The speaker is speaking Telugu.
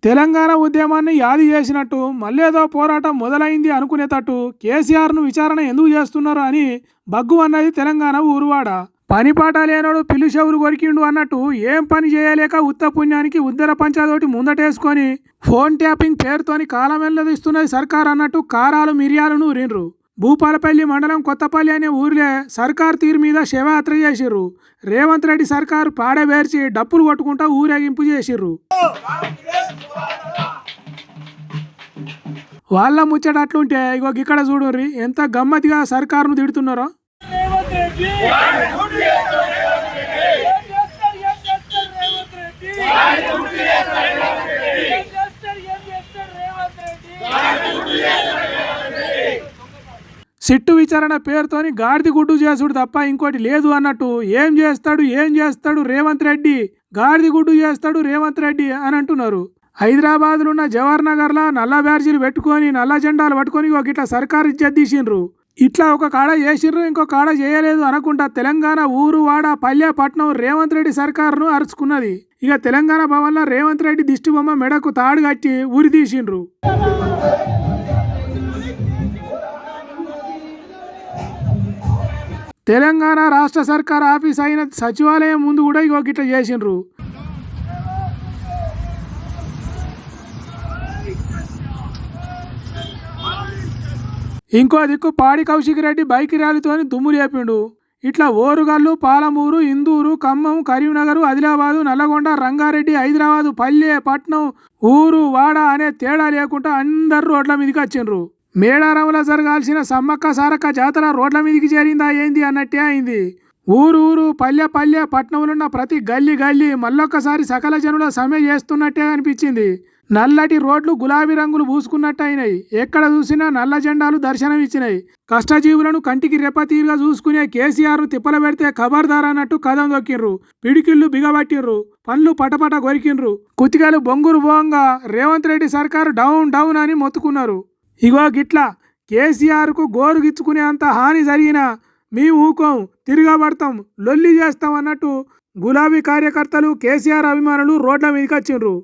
తెలంగాణ ఉద్యమాన్ని యాది చేసినట్టు మళ్ళేదో పోరాటం మొదలైంది అనుకునేటట్టు కేసీఆర్ను విచారణ ఎందుకు చేస్తున్నారు అని బగ్గు అన్నది తెలంగాణ ఊరువాడ. పనిపాట లేనోడు పిల్లిచెవులు కొరికిండు అన్నట్టు ఏం పని చేయలేక ఉత్త పుణ్యానికి ఉద్దర పంచాదోటి ముందటేసుకొని ఫోన్ ట్యాపింగ్ పేరుతోని కాలమెల్లదిస్తున్నది సర్కార్ అన్నట్టు కారాలు మిరియాలను ఊరిండ్రు. భూపాలపల్లి మండలం కొత్తపల్లి అనే ఊరిలో సర్కార్ తీరు మీద శవయాత్ర చేసిర్రు. రేవంత్ రెడ్డి సర్కారు పాడబేర్చి డప్పులు కొట్టుకుంటా ఊరేగింపు చేసిర్రు. వాళ్ళ ముచ్చటట్లుంటే ఇగో ఇక్కడ చూడుర్రి ఎంత గమ్మతిగా సర్కారును తిడుతున్నారో. సిట్టు విచారణ పేరుతోని గాడిది గుడ్డు చేసుడు తప్ప ఇంకోటి లేదు అన్నట్టు ఏం చేస్తాడు రేవంత్ రెడ్డి, గాడిది గుడ్డు చేస్తాడు రేవంత్ రెడ్డి అని అంటున్నారు. హైదరాబాద్లో ఉన్న జవహర్ నగర్లో నల్ల బ్యాడ్జీలు పెట్టుకొని నల్ల జెండాలు పట్టుకొని ఒక ఇట్లా సర్కారు ఇజ్జత్ తీసిండ్రు. ఇట్లా ఒక కాడ చేసిండ్రు ఇంకో కాడ చేయలేదు అనకుండా తెలంగాణ ఊరు వాడ పల్లె పట్నం రేవంత్ రెడ్డి సర్కారును అరుచుకున్నది. ఇక తెలంగాణ భవన్లో రేవంత్ రెడ్డి దిష్టి బొమ్మ మెడకు తాడు కట్టి ఉరి తీసిండ్రు. తెలంగాణ రాష్ట్ర సర్కార్ ఆఫీస్ అయిన సచివాలయం ముందు కూడా ఇగో గిట్ల చేసిండ్రు. ఇంకో దిక్కు పాడి కౌశిక్ రెడ్డి బైక్ ర్యాలీతోని దుమ్ము లేపిండు. ఇట్లా ఓరుగల్లు, పాలమూరు, ఇందూరు, ఖమ్మం, కరీంనగర్, ఆదిలాబాదు, నల్లగొండ, రంగారెడ్డి, హైదరాబాదు, పల్లె పట్నం, ఊరు వాడ అనే తేడా లేకుండా అందరు రోడ్ల మీదకి వచ్చిండ్రు. మేడారంలో జరగాల్సిన సమ్మక్క సారక్క జాతర రోడ్ల మీదకి చేరిందా ఏంది అన్నట్టే అయింది. ఊరు పల్లె పట్నంలో ప్రతి గల్లీ మళ్ళొక్కసారి సకల జనుల సమ్మె చేస్తున్నట్టే అనిపించింది. నల్లటి రోడ్లు గులాబీ రంగులు పూసుకున్నట్టు అయినాయి. ఎక్కడ చూసినా నల్ల జెండాలు దర్శనమిచ్చినాయి. కష్టజీవులను కంటికి రెప్పతీరుగా చూసుకునే కేసీఆర్ను తిప్పల పెడితే ఖబర్దార్ అన్నట్టు కదం దొక్కిండ్రు. పిడికిళ్ళు బిగబట్టిండ్రు, పండ్లు పటపట కొరికిండ్రు. కుతికలు బొంగురు బోంగా రేవంత్ రెడ్డి సర్కారు డౌన్ అని మొత్తుకున్నారు. ఇగో గిట్లా కేసీఆర్కు గోరు గిచ్చుకునే అంత హాని జరిగినా మేము ఊకోం, తిరగబడతాం, లొల్లి చేస్తాం అన్నట్టు గులాబీ కార్యకర్తలు కేసీఆర్ అభిమానులు రోడ్ల మీదకి వచ్చిండ్రు.